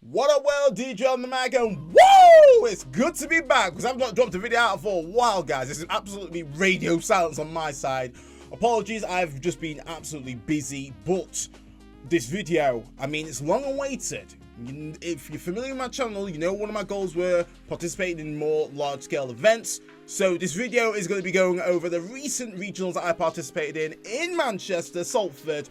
What up, world? DJ on the mic, and woo! It's good to be back because I've not dropped a video out for a while, guys. This is absolutely radio silence on my side. Apologies, I've just been absolutely busy, but this video, I mean, it's long awaited. If you're familiar with my channel, you know one of my goals were participating in more large-scale events. So this video is going to be going over the recent regionals that I participated in Manchester, Salford,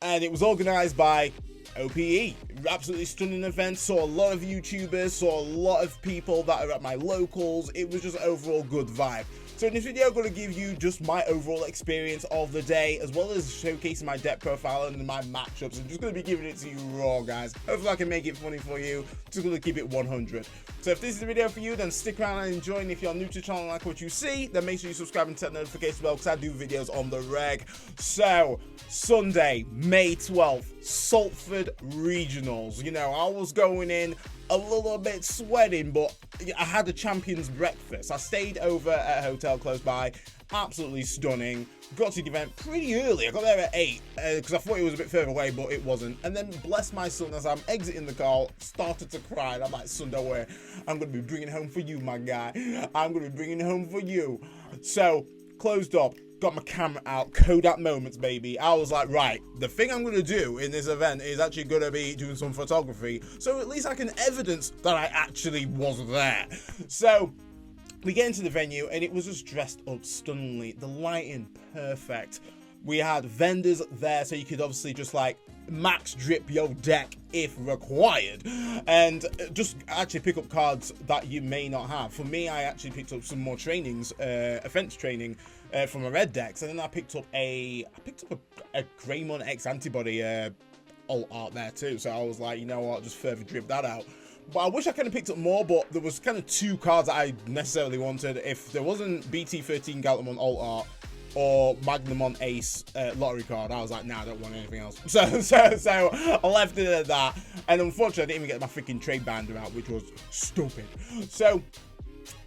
and it was organised by OPE. Absolutely stunning event. Saw a lot of YouTubers, saw a lot of people that are at my locals. It was just overall good vibe. So in this video, I'm going to give you just my overall experience of the day, as well as showcasing my deck profile and my matchups. I'm just going to be giving it to you raw, guys. Hopefully I can make it funny for you. Just going to keep it 100. So if this is the video for you, then stick around and enjoy. And if you're new to the channel and like what you see, then make sure you subscribe and set the notification bell, because I do videos on the reg. So Sunday, May 12th, Salford Regionals. You know, I was going in a little bit sweating, but I had a champion's breakfast. I stayed over at a hotel close by. Absolutely stunning. Got to the event pretty early. I got there at 8 because I thought it was a bit further away, but it wasn't. And then, bless my son, as I'm exiting the car, started to cry. And I'm like, son, don't worry. I'm going to be bringing home for you, my guy. I'm going to be bringing home for you. So, closed up. Got my camera out, Kodak moments, baby. I was like, right, the thing I'm going to do in this event is actually going to be doing some photography, so at least I can evidence that I actually was there. So we get into the venue, and it was just dressed up stunningly. The lighting, perfect. We had vendors there, so you could obviously just like max drip your deck if required, and just actually pick up cards that you may not have. For me, I actually picked up some more trainings, offense training from a red decks, and then I picked up a Greymon X antibody alt art there too. So I was like, you know what, just further drip that out. But I wish I kind of picked up more, but there was kind of two cards that I necessarily wanted. If there wasn't BT15 Galtamon alt art or Magnamon Ace lottery card, I was like, nah, I don't want anything else. So I left it at that, and unfortunately I didn't even get my freaking trade binder out, which was stupid. So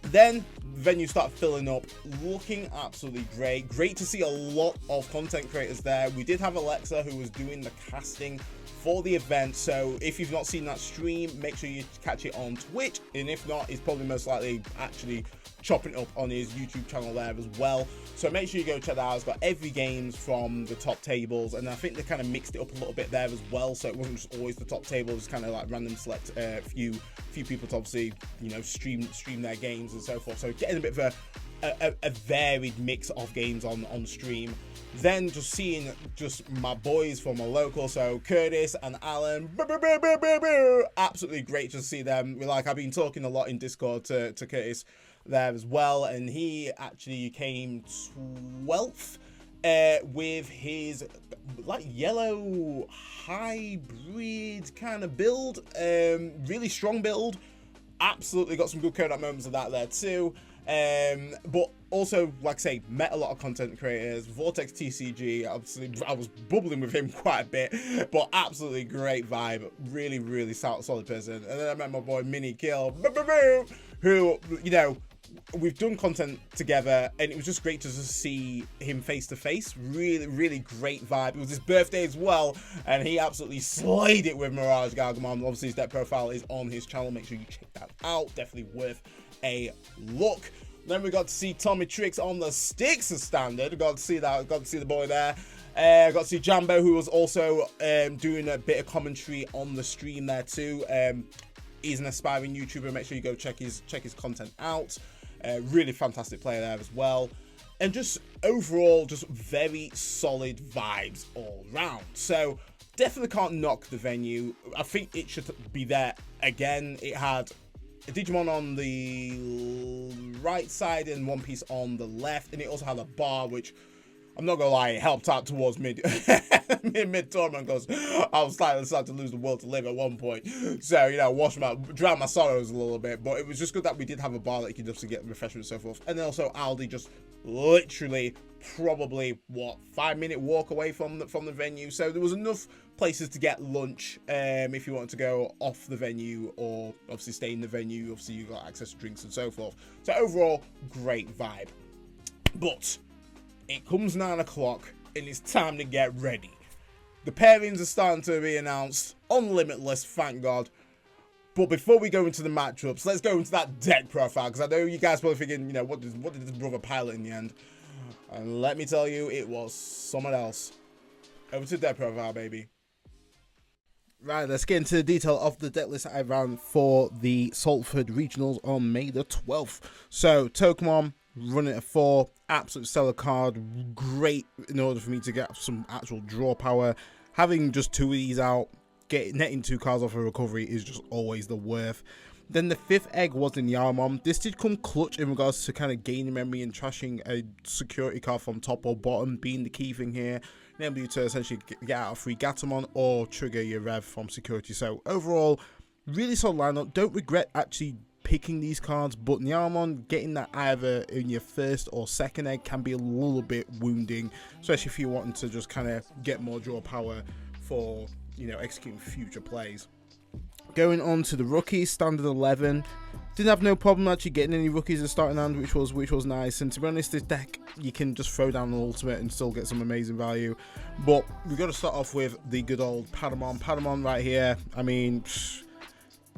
then venue started filling up, looking absolutely great to see a lot of content creators there. We did have Alexa, who was doing the casting for the event, so if you've not seen that stream, make sure you catch it on Twitch, and if not, he's probably most likely actually chopping it up on his YouTube channel there as well. So make sure you go check that out. It's got every games from the top tables, and I think they kind of mixed it up a little bit there as well, so it wasn't just always the top tables. It's kind of like random select few people to obviously, you know, stream their games and so forth, so getting a bit of a varied mix of games on stream. Then just seeing just my boys from my local, so Curtis and Alan, absolutely great to see them. I've been talking a lot in Discord to Curtis there as well, and he actually came 12th with his like yellow hybrid kind of build, really strong build. Absolutely got some good Kodak moments of that there too. But also, like I say, met a lot of content creators. Vortex TCG, obviously I was bubbling with him quite a bit, but absolutely great vibe. Really solid person. And then I met my boy Mini Kill, who, you know, we've done content together, and it was just great to just see him face to face. Really great vibe. It was his birthday as well, and he absolutely slayed it with Mirage Gargamon. Obviously his deck profile is on his channel. Make sure you check that out. Definitely worth a look. Then we got to see Tommy Tricks on the sticks as standard. Got to see that. Got to see the boy there. Got to see Jambo, who was also doing a bit of commentary on the stream there too. He's an aspiring YouTuber. Make sure you go check his content out. Really fantastic player there as well. And just overall, just very solid vibes all round. So definitely can't knock the venue. I think it should be there again. It had a Digimon on the right side and One Piece on the left, and it also had a bar, which I'm not gonna lie, it helped out towards mid tournament, because I was slightly starting to lose the will to live at one point. So, you know, drown my sorrows a little bit. But it was just good that we did have a bar that you could just get refreshment and so forth. And then also Aldi, just literally probably 5-minute walk away from the venue. So there was enough places to get lunch if you wanted to go off the venue, or obviously stay in the venue. Obviously you got access to drinks and so forth. So overall, great vibe. But it comes 9 o'clock and it's time to get ready. The pairings are starting to be announced on Limitless, thank God. But before we go into the matchups, let's go into that deck profile, because I know you guys probably thinking, you know, what did this brother pilot in the end? And let me tell you, it was someone else. Over to deck profile, baby. Right, let's get into the detail of the deck list I ran for the Salford Regionals on May the 12th. So, Tokemon, running at 4, absolute stellar card, great in order for me to get some actual draw power. Having just 2 of these out, netting 2 cards off a recovery is just always the worth. Then the 5th egg was in Yarmon. This did come clutch in regards to kind of gaining memory and trashing a security card from top or bottom, being the key thing here. Enable you to essentially get out a free Gatomon or trigger your rev from security. So overall, really solid lineup. Don't regret actually picking these cards, but Yarmon, getting that either in your 1st or 2nd egg can be a little bit wounding, especially if you're wanting to just kind of get more draw power for, you know, executing future plays. Going on to the rookies, standard 11. Didn't have no problem actually getting any rookies in starting hand, which was nice. And to be honest, this deck, you can just throw down an ultimate and still get some amazing value. But we've got to start off with the good old Patamon. Patamon right here, I mean,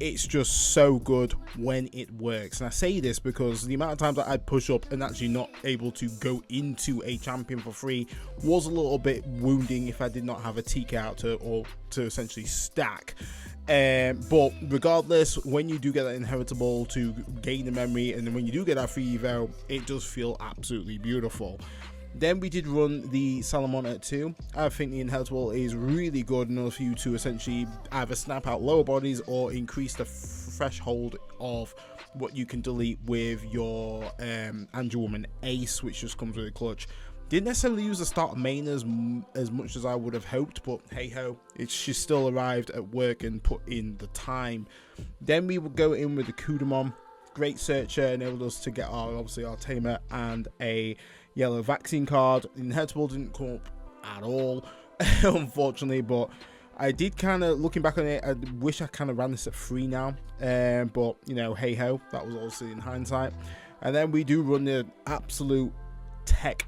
it's just so good when it works. And I say this because the amount of times that I'd push up and actually not able to go into a champion for free was a little bit wounding if I did not have a TK out to essentially stack. But regardless, when you do get that inheritable to gain the memory, and then when you do get that free evo, it does feel absolutely beautiful. Then we did run the Salamon at 2. I think the inheritable is really good in order for you to essentially either snap out lower bodies or increase the threshold of what you can delete with your Angel Woman Ace, which just comes with a clutch. Didn't necessarily use the start main as much as I would have hoped, but hey ho, she still arrived at work and put in the time. Then we would go in with the Kudamon. Great searcher, enabled us to get obviously our Tamer and a yellow vaccine card. Inheritable didn't come up at all, unfortunately, but I did kind of, looking back on it, I wish I kind of ran this at 3 now, but you know, hey ho, that was obviously in hindsight. And then we do run the absolute tech,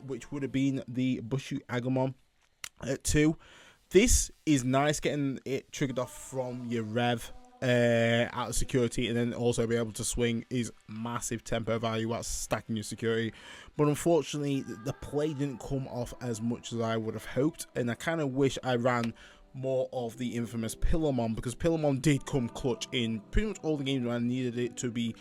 which would have been the Bushu Agumon at 2. This is nice, getting it triggered off from your rev out of security, and then also be able to swing is massive tempo value while stacking your security. But unfortunately, the play didn't come off as much as I would have hoped, and I kind of wish I ran more of the infamous Pillarmon, because Pillarmon did come clutch in pretty much all the games where I needed it to be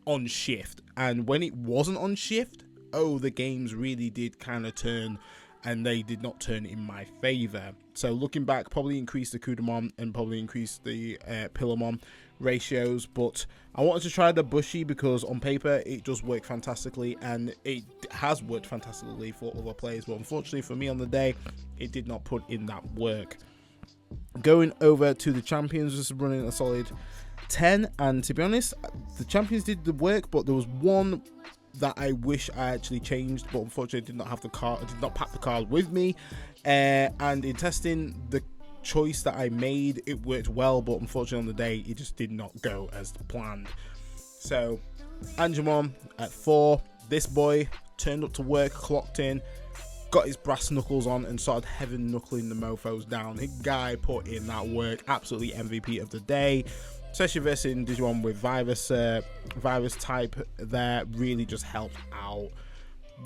on shift. And when it wasn't on shift, oh, the games really did kind of turn, and they did not turn in my favor. So looking back, probably increased the Kudamon and probably increased the Pillarmon ratios, but I wanted to try the Bushy because on paper it does work fantastically, and it has worked fantastically for other players, but unfortunately for me on the day, it did not put in that work. Going over to the champions, just running a solid 10, and to be honest, the champions did the work, but there was one that I wish I actually changed, but unfortunately I did not have the card, I did not pack the card with me, and in testing the choice that I made, it worked well, but unfortunately on the day it just did not go as planned. So Angemon at 4, this boy turned up to work, clocked in, got his brass knuckles on and started heaven knuckling the mofos down. His guy put in that work, absolutely MVP of the day. Especially versus Digimon with virus type there, really just helped out.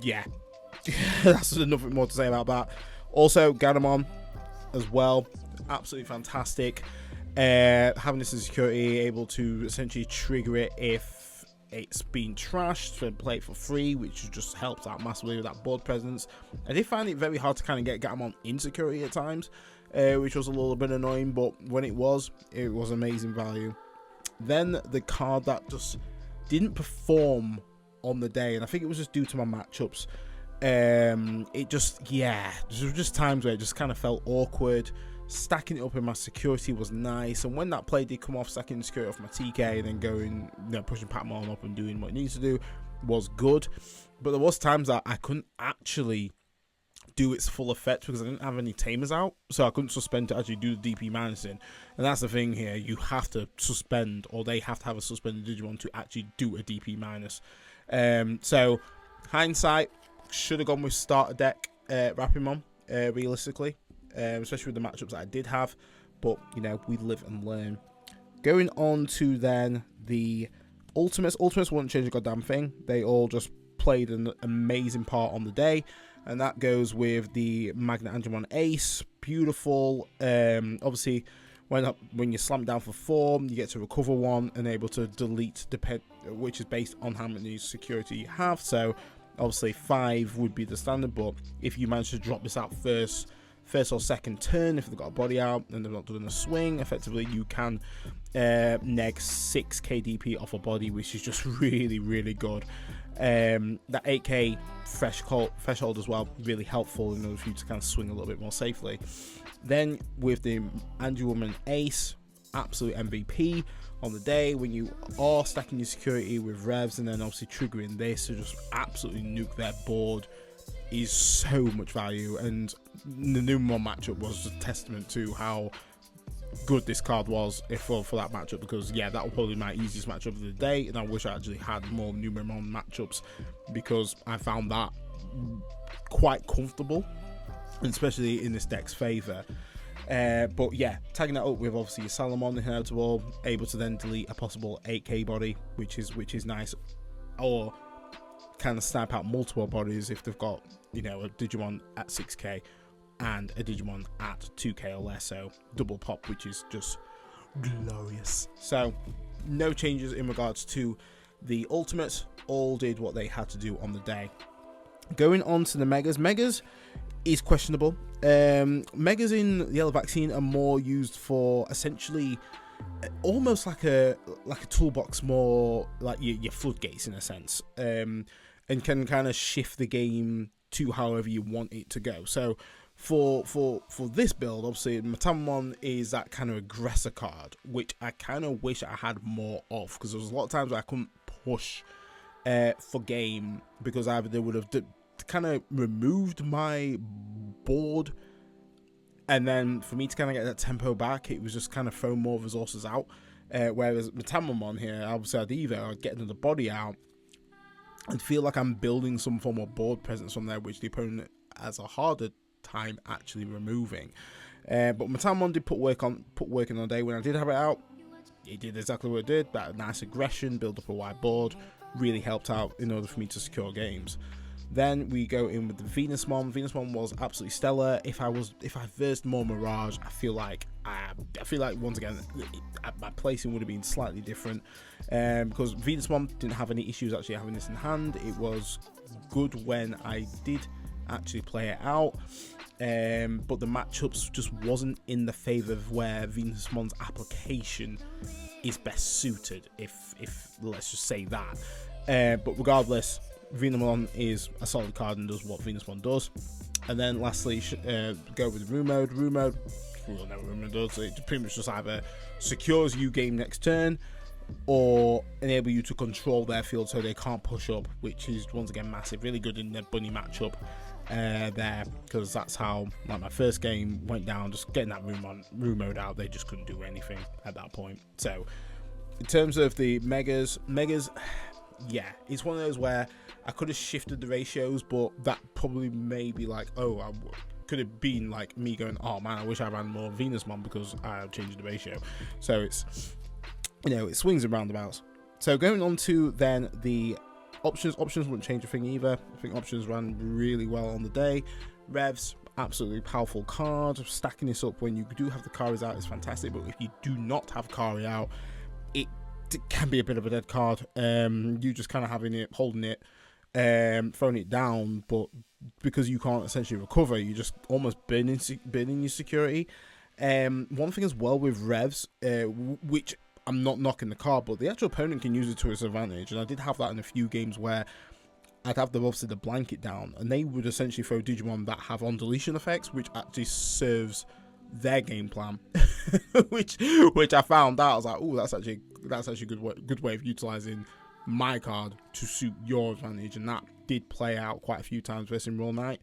Yeah, that's nothing more to say about that. Also, Gatomon as well, absolutely fantastic. Having this as security, able to essentially trigger it if it's been trashed and play it for free, which just helps out massively with that board presence. I did find it very hard to kind of get Gatomon in security at times, which was a little bit annoying, but when it was amazing value. Then the card that just didn't perform on the day, and I think it was just due to my matchups. It just, yeah, there were just times where it just kind of felt awkward. Stacking it up in my security was nice, and when that play did come off, stacking the security off my TK and then going, you know, pushing Patamon up and doing what it needs to do was good. But there was times that I couldn't actually do its full effect because I didn't have any Tamers out, so I couldn't suspend to actually do the DP minusing. And that's the thing here, you have to suspend, or they have to have a suspended Digimon to actually do a DP minus. So hindsight, should have gone with starter deck Rapimon, realistically, especially with the matchups that I did have, but you know, we live and learn. Going on to then the Ultimates. Ultimates wouldn't change a goddamn thing. They all just played an amazing part on the day. And that goes with the Magnet Angemon Ace. Beautiful. Obviously, when you slam down for 4, you get to recover 1 and able to delete, which is based on how many security you have. So, obviously, 5 would be the standard. But if you manage to drop this out first or second turn, if they've got a body out and they're not doing a swing, effectively you can neg 6 KDP off a body, which is just really, really good. That 8k threshold as well, really helpful in order for you to kind of swing a little bit more safely. Then with the Angelwoman Ace, absolute MVP on the day when you are stacking your security with revs and then obviously triggering this to just absolutely nuke their board is so much value. And the Numemon matchup was a testament to how good this card was for that matchup, because yeah, that was probably my easiest matchup of the day, and I wish I actually had more Numemon matchups because I found that quite comfortable, especially in this deck's favor. But yeah, tagging that up with obviously your Salamon inheritable, able to then delete a possible 8k body, which is nice, or kind of snipe out multiple bodies if they've got, you know, a Digimon at 6k and a Digimon at 2k or less, so double pop, which is just glorious. So no changes in regards to the Ultimates, all did what they had to do on the day. Going on to the Megas is questionable. Megas in the Yellow Vaccine are more used for essentially almost like a toolbox, more like your floodgates in a sense, and can kind of shift the game to however you want it to go. So for this build, obviously Metamon is that kind of aggressor card, which I kind of wish I had more of, because there was a lot of times where I couldn't push for game because either they would have kind of removed my board, and then for me to kind of get that tempo back, it was just kind of throw more resources out. Whereas Metamon here, obviously I'd either get another body out and feel like I'm building some form of board presence from there, which the opponent has a harder time actually removing. But Metamon did put work in on the day. When I did have it out, it did exactly what it did. That nice aggression, build up a wide board, really helped out in order for me to secure games. Then we go in with the Venusmon. Venusmon was absolutely stellar. If I versed more Mirage, I feel like once again my placing would have been slightly different, because Venusmon didn't have any issues actually having this in hand. It was good when I did actually play it out, but the matchups just wasn't in the favor of where Venusmon's application is best suited, if let's just say that. But regardless, Venusmon is a solid card and does what Venusmon does. And then lastly, go with Room Mode. Room Mode, we all know what Room Mode does. It pretty much just either secures you game next turn or enable you to control their field so they can't push up, which is once again massive. Really good in the bunny matchup there, because that's how like my first game went down. Just getting that Room Mode out, they just couldn't do anything at that point. So in terms of the Megas, yeah, it's one of those where I could have shifted the ratios, but that probably may be like, could have been like me going, oh man, I wish I ran more Venusmon because I changed the ratio. So it's, you know, it swings and roundabouts. So going on to then the options wouldn't change a thing either. I think options ran really well on the day. Revs, absolutely powerful card. Stacking this up when you do have the Kari out is fantastic, but if you do not have Kari out, it can be a bit of a dead card. You just kind of having it, holding it, throwing it down, but because you can't essentially recover, you just almost burning your security. One thing as well with revs, which I'm not knocking the card, but the actual opponent can use it to its advantage, and I did have that in a few games where I'd have them obviously the blanket down, and they would essentially throw Digimon that have on deletion effects, which actually serves their game plan, which I found out. I was like, oh, that's actually a good way of utilizing my card to suit your advantage, and that did play out quite a few times versus Royal Knight,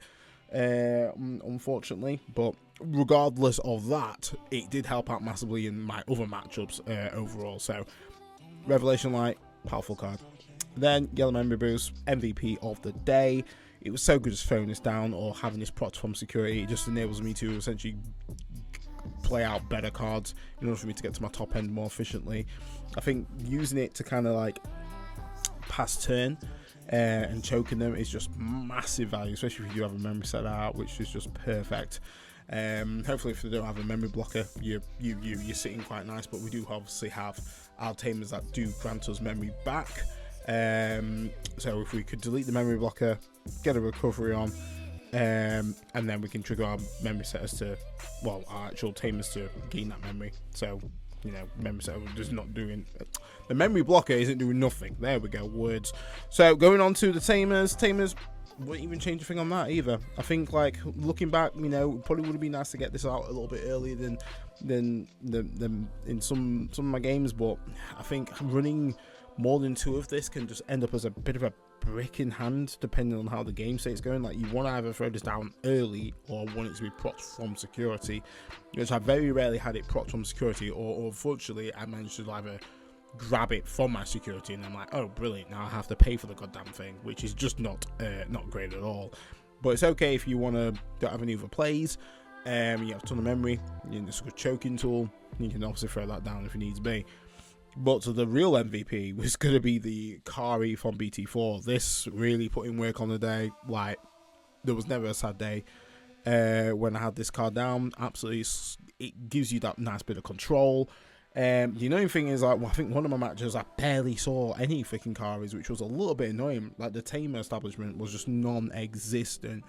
unfortunately. But regardless of that, it did help out massively in my other matchups overall. So Revelation Light, powerful card. Then Yellow Memory Boost, MVP of the day. It was so good just throwing this down or having this proc from security. It just enables me to essentially play out better cards in order for me to get to my top end more efficiently. I think using it to kind of like pass turn and choking them is just massive value, especially if you do have a memory set out, which is just perfect. Hopefully if they don't have a memory blocker, you're sitting quite nice, but we do obviously have our Tamers that do grant us memory back. So if we could delete the memory blocker, get a recovery on, and then we can trigger our memory setters to, well, our actual Tamers to gain that memory. So, you know, memory setter was just not doing, the memory blocker isn't doing nothing. There we go, words. So going on to the Tamers wouldn't even change a thing on that either. I think, like, looking back, you know, probably would have been nice to get this out a little bit earlier than in some of my games, but I think running more than 2 of this can just end up as a bit of a brick in hand, depending on how the game state's going. Like, you want to either throw this down early or want it to be procced from security, which I very rarely had it procced from security, or unfortunately I managed to either grab it from my security and I'm like, oh brilliant, now I have to pay for the goddamn thing, which is just not great at all. But it's okay if you don't have any other plays, you have a ton of memory, it's a good choking tool, you can obviously throw that down if it needs be. But the real MVP was going to be the Kari from BT4. This really put in work on the day. Like, there was never a sad day when I had this card down. Absolutely, it gives you that nice bit of control. The annoying thing is, like, well, I think one of my matches I barely saw any freaking Karis, which was a little bit annoying. Like, the Tamer establishment was just non-existent,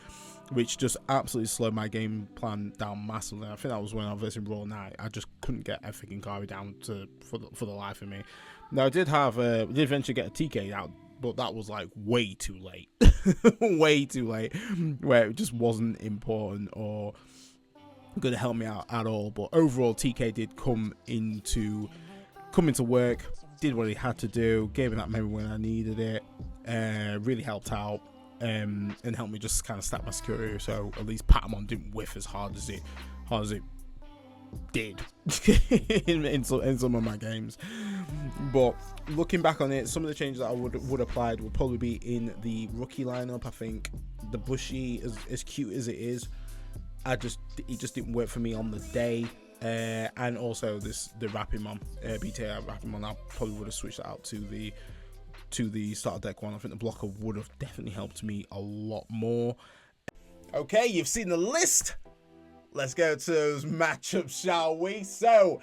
which just absolutely slowed my game plan down massively. I think that was when I was versus Raw Night. I just couldn't get a freaking Kari down for the life of me. Now, I did eventually get a TK out, but that was like way too late. Way too late, where it just wasn't important or going to help me out at all. But overall, TK did come into work, did what he had to do, gave me that memory when I needed it, really helped out, and helped me just kind of stack my security, so at least Patamon didn't whiff as hard as it did in some of my games. But looking back on it, some of the changes that I would applied would probably be in the rookie lineup. I think the Bushy, as cute as it is, it just didn't work for me on the day. And also the Rapimon, BTA Rapimon, I probably would have switched that out to the starter deck one. I think the blocker would have definitely helped me a lot more. Okay, you've seen the list. Let's go to those matchups, shall we? So,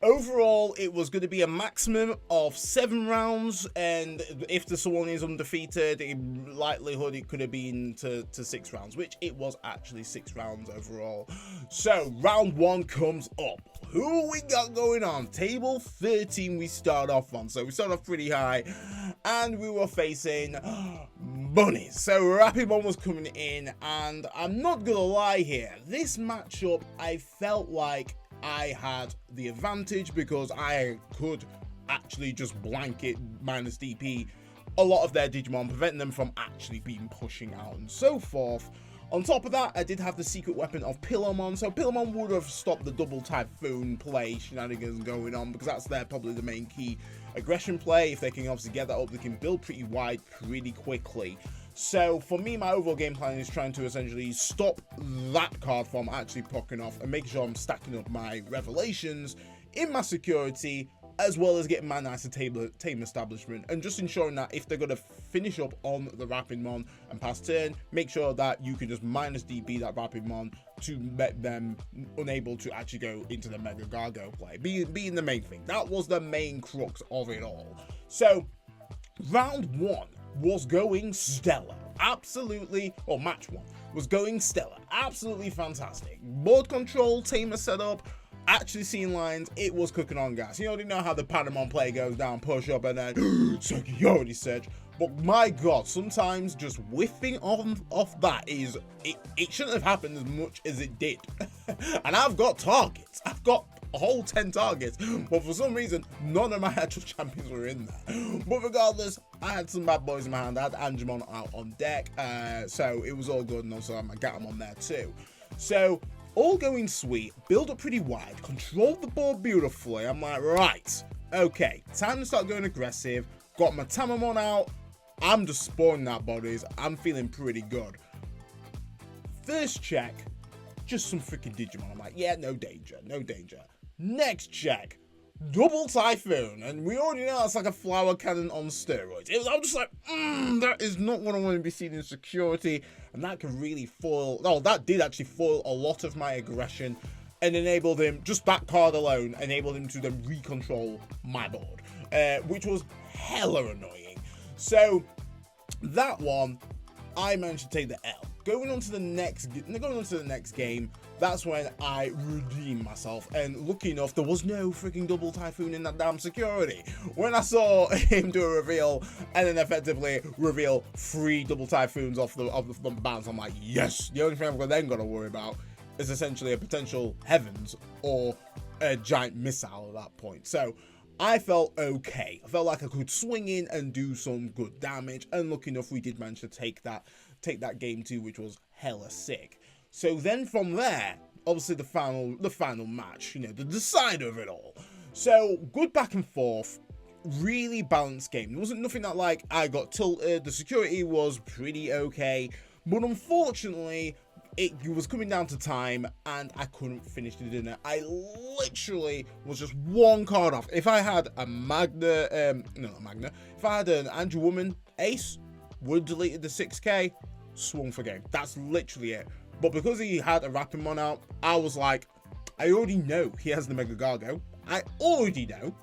overall, it was going to be a maximum of 7 rounds, and if the someone is undefeated, in likelihood it could have been to 6 rounds, which it was actually 6 rounds overall. So, round 1 comes up. Who we got going on? Table 13 we start off on. So we start off pretty high, and we were facing bunnies. So Rapimon was coming in, and I'm not gonna lie here, this matchup I felt like I had the advantage because I could actually just blanket minus DP a lot of their Digimon, preventing them from actually being pushing out and so forth. On top of that, I did have the secret weapon of Pillowmon, so Pillowmon would have stopped the double Typhoon play shenanigans going on, because that's probably the main key aggression play. If they can obviously get that up, they can build pretty wide pretty quickly. So for me, my overall game plan is trying to essentially stop that card from actually popping off and making sure I'm stacking up my revelations in my security, as well as getting my nicer tame establishment, and just ensuring that if they're going to finish up on the Rapidmon and pass turn, make sure that you can just minus DB that Rapidmon to make them unable to actually go into the Mega Gargo play, being the main thing. That was the main crux of it all. So round 1 was going stellar, absolutely, or match 1 was going stellar, absolutely fantastic. Board control, tamer setup, actually seeing lines, it was cooking on gas. You already know how the Patamon play goes down, push up, and then security search. But my god, sometimes just whiffing off that is, it shouldn't have happened as much as it did. And I've got targets. I've got a whole 10 targets, but for some reason, none of my actual champions were in there. But regardless, I had some bad boys in my hand. I had Angemon out on deck, so it was all good, and also I got him on there too. So all going sweet, build up pretty wide, control the board beautifully. I'm like, right, okay, time to start going aggressive. Got my Tamamon out. I'm just spawning out bodies. I'm feeling pretty good. First check, just some freaking Digimon. I'm like, yeah, no danger, no danger. Next check, double Typhoon, and we already know that's like a flower cannon on steroids. I'm just like, that is not what I want to be seeing in security, and that can really foil, that did actually foil a lot of my aggression, and enabled him, just that card alone, enabled him to then recontrol my board, which was hella annoying. So, that one, I managed to take the L. Going on to the next game, that's when I redeemed myself, and lucky enough, there was no freaking double Typhoon in that damn security. When I saw him do a reveal, and then effectively reveal 3 double Typhoons off the bounce, I'm like, yes, the only thing I've then got to worry about is essentially a potential Heavens or a giant missile at that point. So I felt okay. I felt like I could swing in and do some good damage, and lucky enough, we did manage to take that game too, which was hella sick. So then from there, obviously the final match, the decider of it all. So good back and forth, really balanced game. There wasn't nothing that like I got tilted. The security was pretty okay, but unfortunately, it was coming down to time, and I couldn't finish the dinner. I literally was just one card off. If I had a if I had an Andrew Woman ace, would have deleted the 6k, swung for game. That's literally it. But because he had a Rapidmon out, I was like, I already know he has the Mega Gargo. I already know.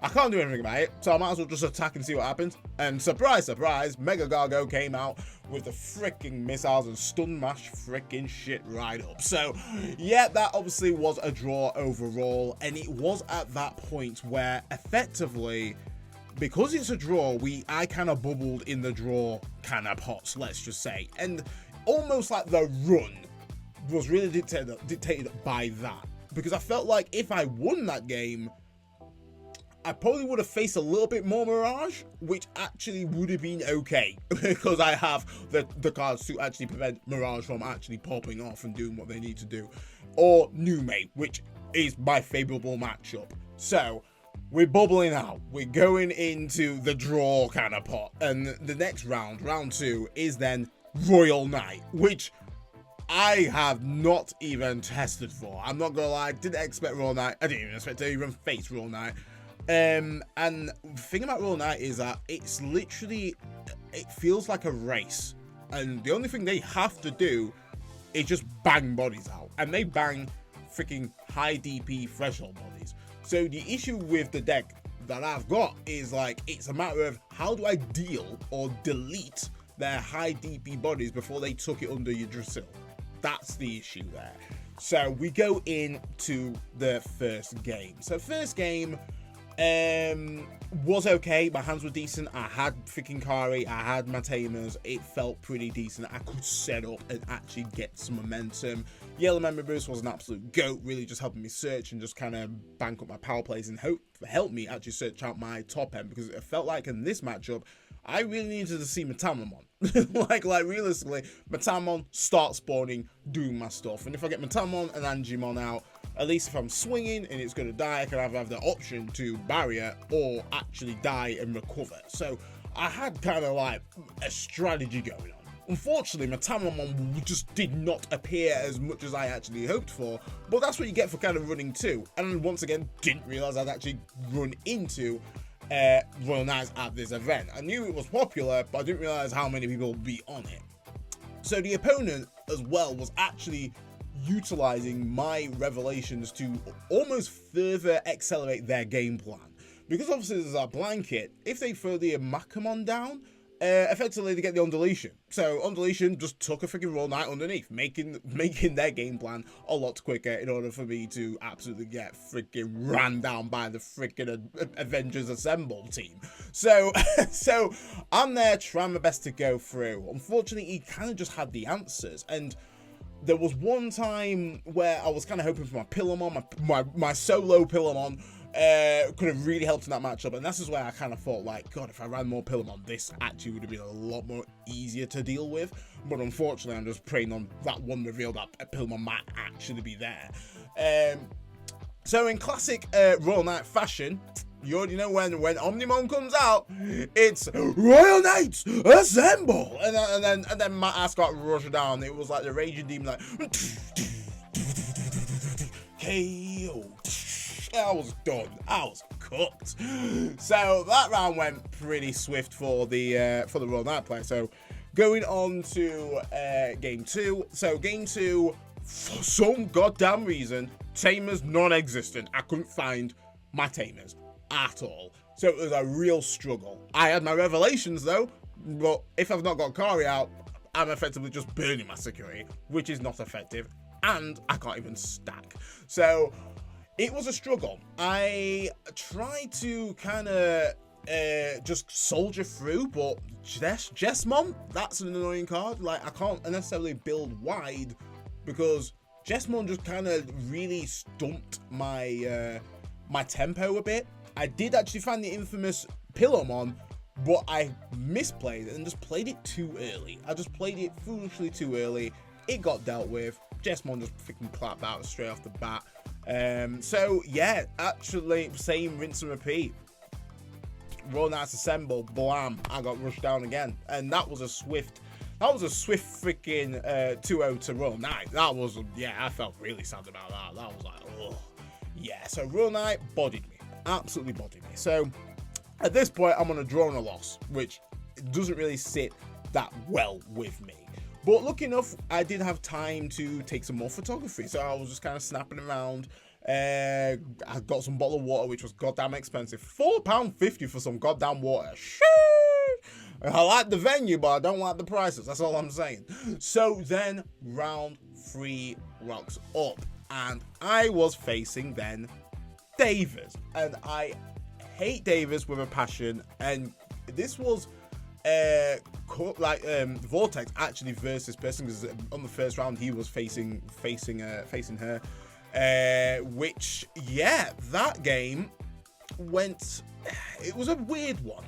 I can't do anything about it, so I might as well just attack and see what happens. And surprise, surprise, Mega Gargo came out with the freaking missiles and stun mash freaking shit right up. So, yeah, that obviously was a draw overall, and it was at that point where effectively, because it's a draw, I kind of bubbled in the draw kind of pots, let's just say. And almost like the run was really dictated by that. Because I felt like if I won that game, I probably would have faced a little bit more Mirage, which actually would have been okay, because I have the cards to actually prevent Mirage from actually popping off and doing what they need to do. Or New May, which is my favourable matchup. So, we're bubbling out. We're going into the draw kind of pot. And the next round, round 2, is then Royal Knight, which I have not even tested for. I'm not gonna lie, didn't expect Royal Knight. I didn't even expect to even face Royal Knight. And the thing about Royal Knight is that it's literally, it feels like a race. And the only thing they have to do is just bang bodies out. And they bang freaking high DP threshold bodies. So the issue with the deck that I've got is like, it's a matter of how do I deal or delete their high DP bodies before they took it under Yggdrasil. That's the issue there. So we go into the first game. So first game was okay. My hands were decent. I had freaking Kari. I had my Tamers. It felt pretty decent. I could set up and actually get some momentum. Yellow Memory Boost was an absolute goat, really just helping me search and just kind of bank up my power plays and help me actually search out my top end, because it felt like in this matchup, I really needed to see Matamon. like realistically, Matamon start spawning, doing my stuff. And if I get Matamon and Angemon out, at least if I'm swinging and it's going to die, I can either have the option to barrier or actually die and recover. So I had kind of like a strategy going on. Unfortunately, Matamon just did not appear as much as I actually hoped for, but that's what you get for kind of running 2. And once again, didn't realize I'd actually run into Royal Knights at this event. I knew it was popular, but I didn't realize how many people would be on it. So the opponent as well was actually utilizing my revelations to almost further accelerate their game plan. Because obviously there's a blanket, if they throw the Makamon down, effectively they get the Undulation. So Undulation just took a freaking Royal Knight underneath, making their game plan a lot quicker in order for me to absolutely get freaking ran down by the freaking Avengers Assemble team. So I'm there trying my best to go through. Unfortunately, he kind of just had the answers, and there was one time where I was kind of hoping for my Pillamon, my solo Pillamon, could have really helped in that matchup, and this is where I kind of thought, like, God, if I ran more Pillamon, this actually would have been a lot more easier to deal with. But unfortunately, I'm just praying on that one reveal that Pillamon might actually be there. So in classic Royal Knight fashion, You already know when Omnimon comes out, it's Royal Knights assemble, and then my ass got rushed down. It was like the Raging Demon, like KO. I was done. I was cooked. So that round went pretty swift for the Royal Knight player. So going on to game 2. So game 2, for some goddamn reason, Tamers non-existent. I couldn't find my Tamers at all. So it was a real struggle. I had my revelations though, but if I've not got Kari out, I'm effectively just burning my security, which is not effective, and I can't even stack. So it was a struggle. I tried to kind of just soldier through, but Jesmon, that's an annoying card. Like, I can't necessarily build wide because Jesmon just kind of really stumped my my tempo a bit. I did actually find the infamous Pillowmon, but I misplayed it and just played it too early. I just played it foolishly too early. It got dealt with. Jesmon just freaking clapped out straight off the bat. So yeah, actually, same rinse and repeat. Royal Knights assemble, blam, I got rushed down again, and that was a swift freaking 2-0 to Royal Knight. That was, yeah, I felt really sad about that. That was like, oh yeah. So Royal Knight bodied me, absolutely bodied me. So at this point, I'm on a draw and a loss, which doesn't really sit that well with me. But lucky enough, I did have time to take some more photography, so I was just kind of snapping around. I got some bottled water, which was goddamn expensive. £4.50 for some goddamn water. Shit! I like the venue, but I don't like the prices. That's all I'm saying. So then round 3 rocks up, and I was facing then Davis, and I hate Davis with a passion. And this was Vortex actually versus this person, because on the first round he was facing her. Which, yeah, that game went, it was a weird one.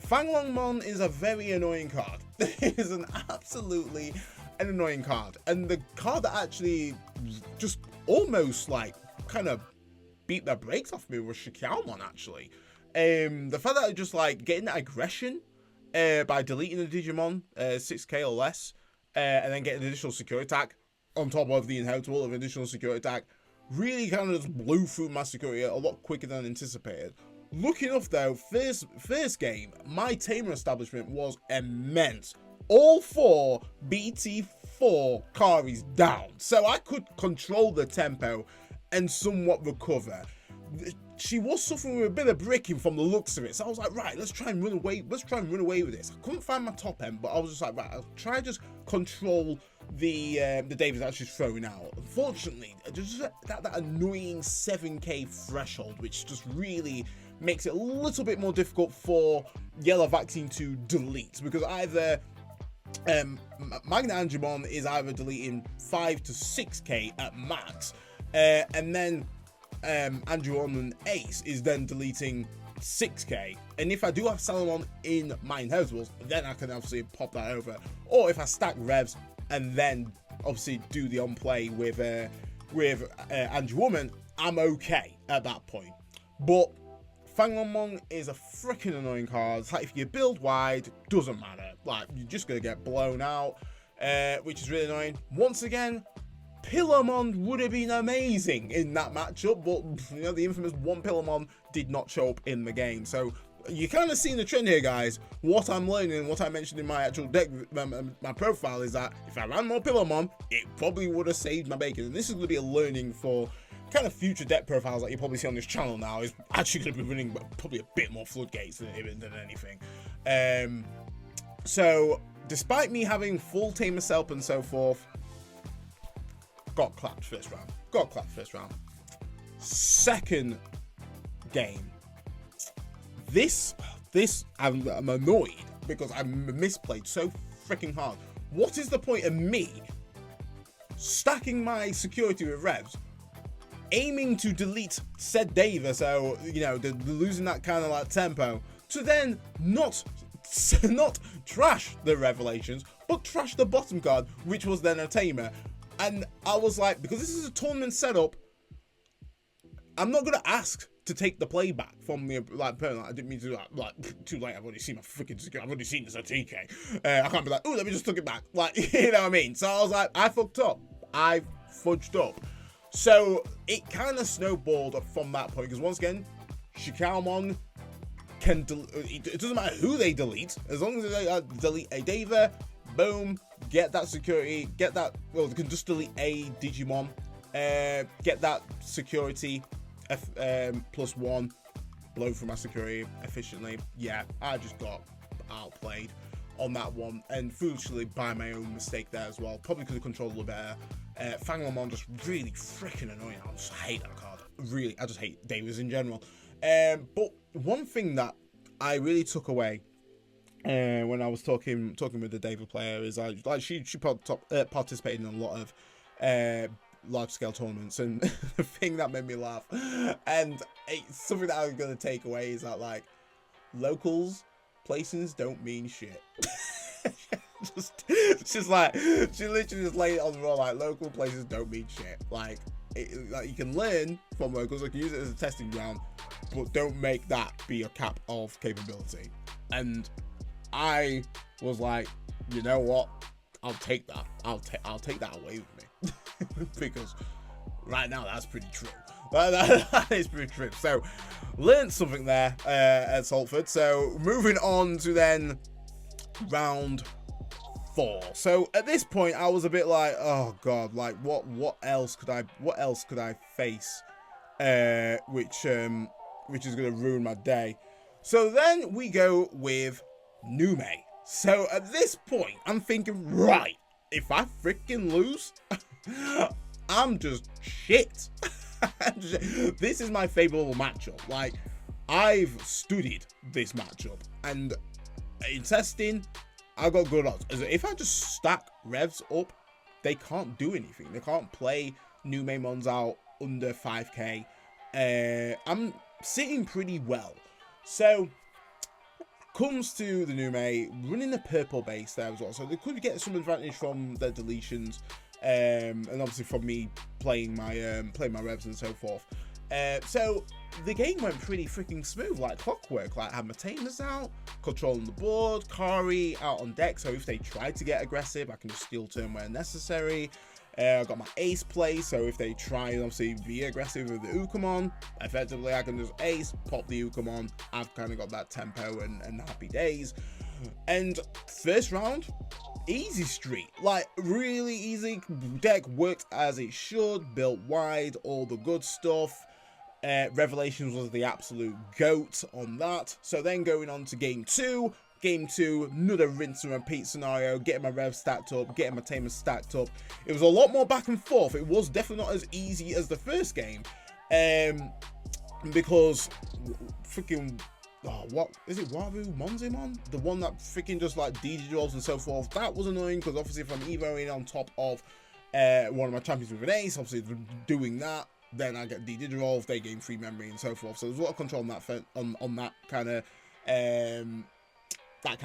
Fanglongmon is a very annoying card. It is absolutely an annoying card. And the card that actually just almost like kind of beat the brakes off me was Shikiaomon, actually. The fact that I just like getting that aggression by deleting the Digimon 6k or less, and then getting an additional security attack on top of the inheritable of additional security attack, really kind of just blew through my security a lot quicker than anticipated. Lucky enough though, first game, my Tamer establishment was immense. All 4 BT4 Karis down, so I could control the tempo and somewhat recover. She was suffering with a bit of bricking from the looks of it, so I was like, right, let's try and run away with this. I couldn't find my top end, but I was just like, right, I'll try and just control the Davis that she's throwing out. Unfortunately, just that annoying 7k threshold, which just really makes it a little bit more difficult for Yellow Vaccine to delete, because either Magna Angemon is either deleting 5 to 6k at max, and then Andreon and Ace is then deleting 6k, and if I do have Salomon in my inheritables, then I can obviously pop that over. Or if I stack revs and then obviously do the on play with Andrew Woman, I'm okay at that point. But Fanglongmon is a freaking annoying card. It's like, if you build wide, doesn't matter. Like, you're just gonna get blown out, which is really annoying. Once again, Pillowmon would have been amazing in that matchup, but you know, the infamous one Pillowmon did not show up in the game. So you kind of seen the trend here, guys. What I'm learning, what I mentioned in my actual deck, my profile, is that if I ran more Pillowmon, it probably would have saved my bacon. And this is going to be a learning for kind of future deck profiles that you probably see on this channel now. Is actually going to be running probably a bit more floodgates than anything. So despite me having full Tamer Selp and so forth, got clapped first round. Second game, this I'm annoyed because I misplayed so freaking hard. What is the point of me stacking my security with revs, aiming to delete said Dava, so you know, the losing that kind of like tempo, to then not trash the revelations, but trash the bottom card, which was then a Tamer. And I was like, because this is a tournament setup, I'm not going to ask to take the play back from the like opponent. I didn't mean to do that. Like too late. I've already seen my freaking security. I've already seen this at TK. I can't be like, oh, let me just took it back. Like, you know what I mean? So I was like, I fucked up. I fudged up. So it kind of snowballed from that point because once again, Shikamon can it doesn't matter who they delete as long as they delete a Dava. Boom, get that security. Get that. Well, they can just delete a Digimon. Get that security +1, blow through my security efficiently. Yeah, I just got outplayed on that one, and foolishly by my own mistake there as well. Probably could have controlled a little better. Fanglamon just really freaking annoying. I just hate that card. Really, I just hate Davis in general. But one thing that I really took away when I was talking with the David player is like she participated in a lot of large scale tournaments, and the thing that made me laugh, and it's something that I'm gonna take away, is that like locals places don't mean shit. She's like, she literally just laid it on the roll like local places don't mean shit. Like you can learn from locals, like use it as a testing ground, but don't make that be a cap of capability. And I was like, you know what? I'll take that. I'll take that away with me. Because right now that's pretty true. That is pretty true. So learned something there at Salford. So moving on to then round 4. So at this point I was a bit like, oh god, like what else could I face which is gonna ruin my day. So then we go with May. So at this point I'm thinking, right, if I freaking lose, I'm just shit. This is my favorite matchup. Like, I've studied this matchup, and in testing, I got good odds. As if I just stack revs up, they can't do anything. They can't play new Maymons out under 5k. I'm sitting pretty well. So comes to the May running a purple base there as well, so they could get some advantage from their deletions, and obviously from me playing my revs and so forth. So the game went pretty freaking smooth, like clockwork. Like I had my Tamers out, controlling the board, Kari out on deck, so if they try to get aggressive, I can just steal turn where necessary. I got my ace play, so if they try and obviously be aggressive with the Ukamon, effectively I can just ace, pop the Ukamon. I've kind of got that tempo and happy days. And first round, easy street, like really easy. Deck worked as it should, built wide, all the good stuff. Revelations was the absolute GOAT on that. So then going on to game 2, another rinse and repeat scenario, getting my revs stacked up, getting my Tamers stacked up. It was a lot more back and forth. It was definitely not as easy as the first game, because freaking, what is it, Waru Monzimon? The one that freaking just like DG draws and so forth. That was annoying, because obviously if I'm evoing on top of one of my champions with an ace, obviously doing that, then I get DG draws, they gain free memory and so forth. So there's a lot of control on that kind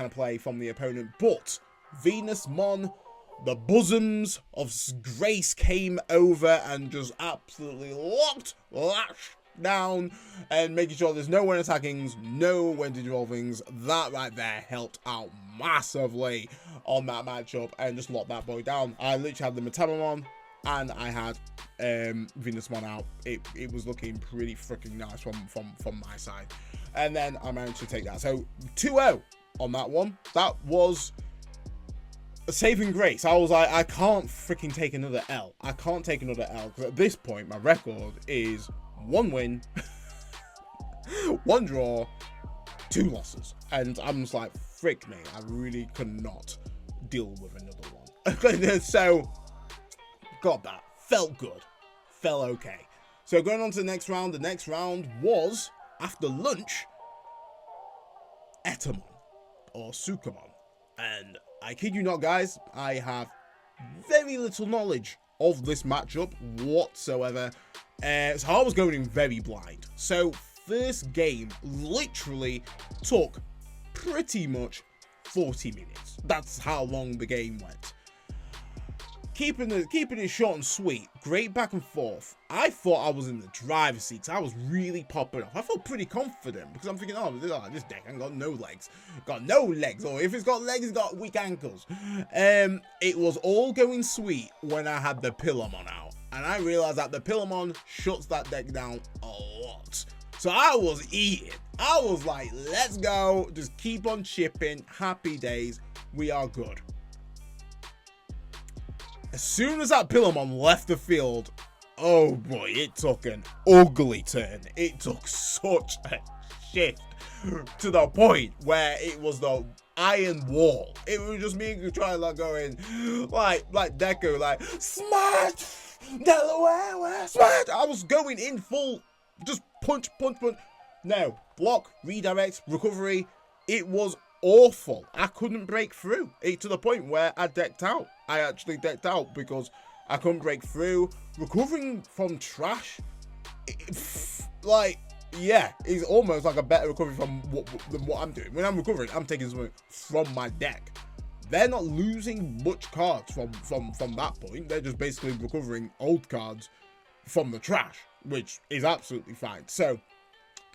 of play from the opponent. But Venusmon, the bosoms of grace came over and just absolutely lashed down and making sure there's no one attacking, no one devolvings. That right there helped out massively on that matchup and just locked that boy down. I literally had the Metamon and I had Venusmon out. It was looking pretty freaking nice from my side, and then I managed to take that. So 2-0 on that one. That was a saving grace. I was like, I can't freaking take another L. I can't take another L, because at this point my record is 1 win, 1 draw, 2 losses, and I'm just like, frick me, I really cannot deal with another one. So got that, felt good, felt okay. So going on to the next round was, after lunch, Etamon or Sukamon. And I kid you not, guys, I have very little knowledge of this matchup whatsoever. So I was going in very blind. So first game literally took pretty much 40 minutes. That's how long the game went. keeping it short and sweet. Great back and forth. I thought I was in the driver's seat. I was really popping off. I felt pretty confident because I'm thinking, oh, this deck ain't got no legs. Got no legs. Or if it's got legs, it's got weak ankles. It was all going sweet when I had the Pillarmon out. And I realized that the Pillarmon shuts that deck down a lot. So I was eating. I was like, let's go. Just keep on chipping. Happy days. We are good. As soon as that Pillarmon left the field, oh boy, it took an ugly turn. It took such a shift to the point where it was the iron wall. It was just me trying like going like Deco, like smash Delaware, smash. I was going in full, just punch. No, block, redirect, recovery. It was awful. I couldn't break through. To the point where I decked out. I actually decked out because I couldn't break through. Recovering from trash, yeah, it's almost like a better recovery than what I'm doing. When I'm recovering, I'm taking something from my deck. They're not losing much cards from that point. They're just basically recovering old cards from the trash, which is absolutely fine. So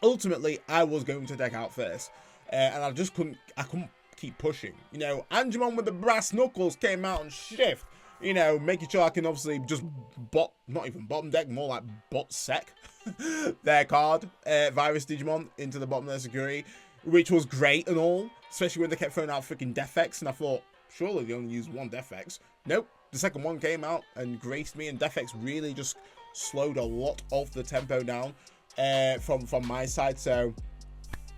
ultimately, I was going to deck out first. And I couldn't keep pushing. You know, Angemon with the brass knuckles came out and shift. You know, making sure I can obviously just not even bottom deck, more like bot sec their card, Virus Digimon into the bottom of their security, which was great and all, especially when they kept throwing out freaking Defex, and I thought, surely they only used one Defex. Nope, the second one came out and graced me, and Defex really just slowed a lot of the tempo down from my side, so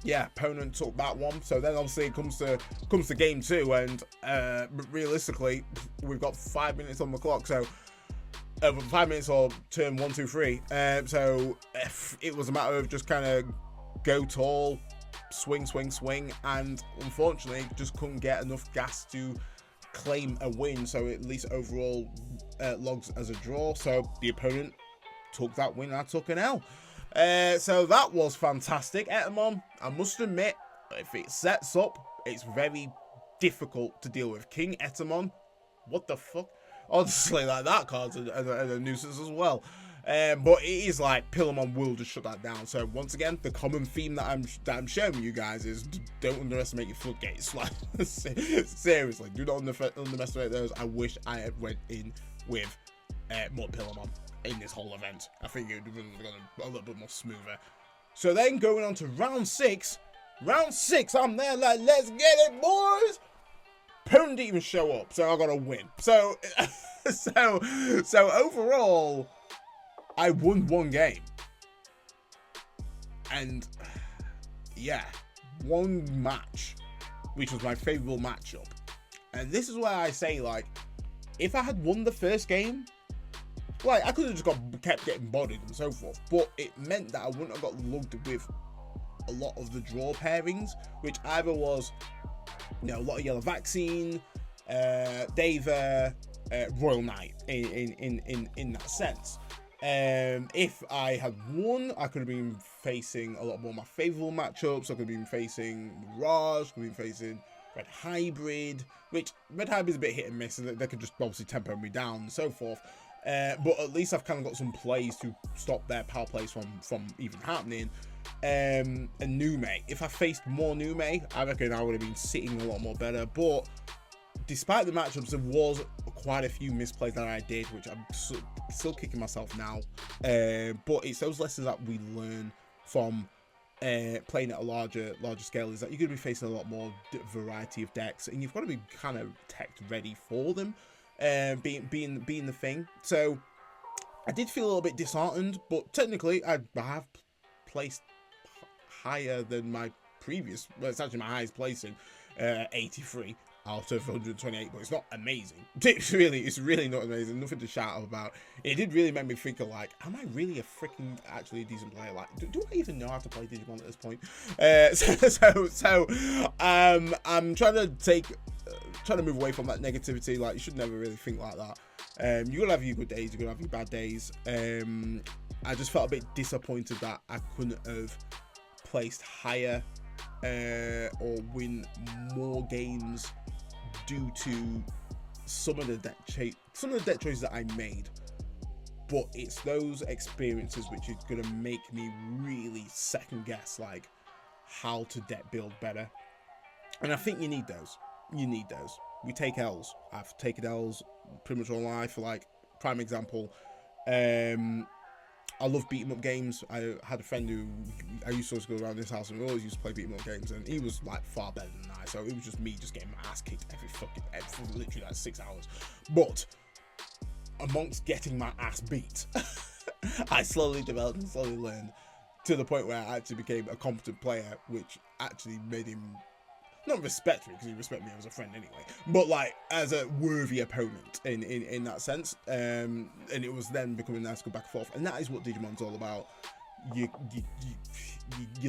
yeah, opponent took that one. So then obviously it comes to game 2, and realistically we've got 5 minutes on the clock, so 5 minutes or turn 1, 2, 3. So it was a matter of just kind of go tall, swing, and unfortunately just couldn't get enough gas to claim a win, so at least overall logs as a draw. So the opponent took that win, I took an L. So that was fantastic. Etamon, I must admit, if it sets up, it's very difficult to deal with. King Etamon, what the fuck? Honestly, like, that card's a nuisance as well. But it is like Pillarmon will just shut that down. So once again, the common theme that I'm showing you guys is don't underestimate your floodgates. Like, seriously, do not underestimate those. I wish I had went in with more Pillarmon in this whole event. I think it would have gone a little bit more smoother. So then going on to round 6. Round 6, I'm there like, let's get it, boys. Opponent didn't even show up, so I got to win. So overall, I won one game. And yeah, one match, which was my favorable matchup. And this is why I say, like, if I had won the first game, like, I could have just kept getting bodied and so forth, but it meant that I wouldn't have got lugged with a lot of the draw pairings, which either was, you know, a lot of yellow vaccine, Dava, Royal Knight in that sense. If I had won, I could have been facing a lot more of my favorable matchups. I could have been facing Mirage, could have been facing Red Hybrid, which Red Hybrid is a bit hit and miss, so they could just obviously tempo me down and so forth. But at least I've kind of got some plays to stop their power plays from even happening. And Nume, if I faced more Nume, I reckon I would have been sitting a lot more better. But despite the matchups, there was quite a few misplays that I did, which I'm still kicking myself now. But it's those lessons that we learn from playing at a larger scale, is that you're going to be facing a lot more variety of decks, and you've got to be kind of tech ready for them. Being the thing. So I did feel a little bit disheartened, but technically I have placed higher than my previous, well, it's actually my highest placing, 83 out of 128, but it's not amazing. It's really not amazing. Nothing to shout about. It did really make me think of, like, am I really actually a decent player? Like, do I even know how to play Digimon at this point? I'm trying to move away from that negativity. Like, you should never really think like that. You're gonna have your good days, you're gonna have your bad days. I just felt a bit disappointed that I couldn't have placed higher or win more games due to some of the deck choices that I made, but it's those experiences which is gonna make me really second guess like how to deck build better. And I think you need those. We take L's. I've taken L's pretty much all my life. For like prime example, I love beat 'em up games. I had a friend who I used to always go around his house and we always used to play beat 'em up games, and he was like far better than I. So it was just me just getting my ass kicked every literally like 6 hours. But amongst getting my ass beat, I slowly developed and slowly learned to the point where I actually became a competent player, which actually made him not respect me, because he respected me as a friend anyway, but like as a worthy opponent in that sense. And it was then becoming nice to go back and forth, and that is what Digimon's all about. You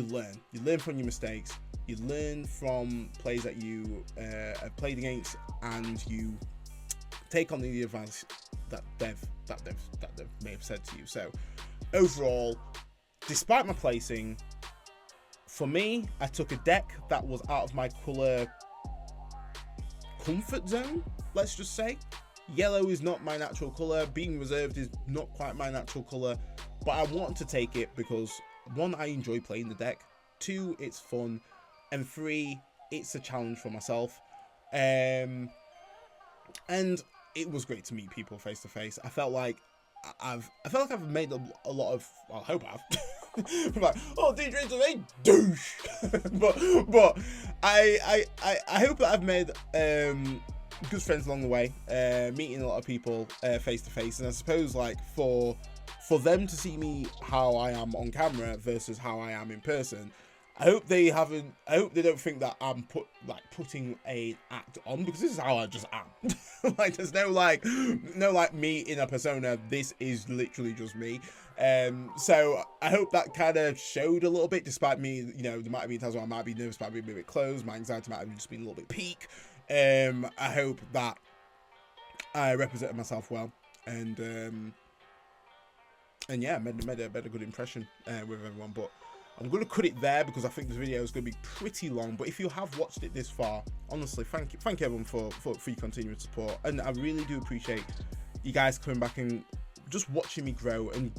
learn from your mistakes, you learn from plays that you have played against, and you take on the advice that they've may have said to you. So overall, despite my placing, for me, I took a deck that was out of my colour comfort zone, let's just say. Yellow is not my natural colour. Being reserved is not quite my natural colour. But I wanted to take it because, 1, I enjoy playing the deck. 2, it's fun. And 3, it's a challenge for myself. And it was great to meet people face to face. I felt like I've made a lot of, well, I hope I've. I'm like, oh, DJ's a douche. but I hope that I've made good friends along the way, meeting a lot of people face to face, and I suppose like for them to see me how I am on camera versus how I am in person, I hope they don't think that I'm putting an act on, because this is how I just am. Like there's no like me in a persona. This is literally just me. So I hope that kind of showed a little bit, despite me, you know, there might have been times where I might be nervous about being a bit closed. My anxiety might have just been a little bit peak. I hope that I represented myself well, and yeah, made a good impression with everyone. But I'm going to cut it there because I think this video is going to be pretty long. But if you have watched it this far, honestly, thank you everyone for your continued support. And I really do appreciate you guys coming back and just watching me grow and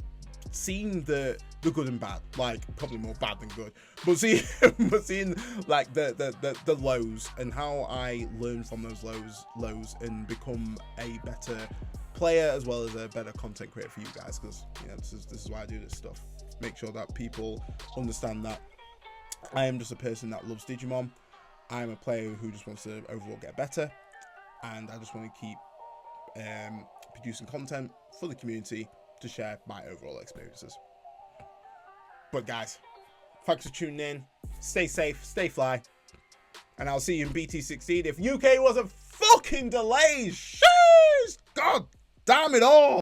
seeing the good and bad, like probably more bad than good, but seeing like the lows and how I learn from those lows and become a better player as well as a better content creator for you guys, because you know this is why I do this stuff. Make sure that people understand that I am just a person that loves Digimon. I am a player who just wants to overall get better, and I just want to keep producing content for the community to share my overall experiences. But guys, thanks for tuning in. Stay safe, stay fly, and I'll see you in BT15 if UK wasn't fucking delayed. Sheesh! God damn it all!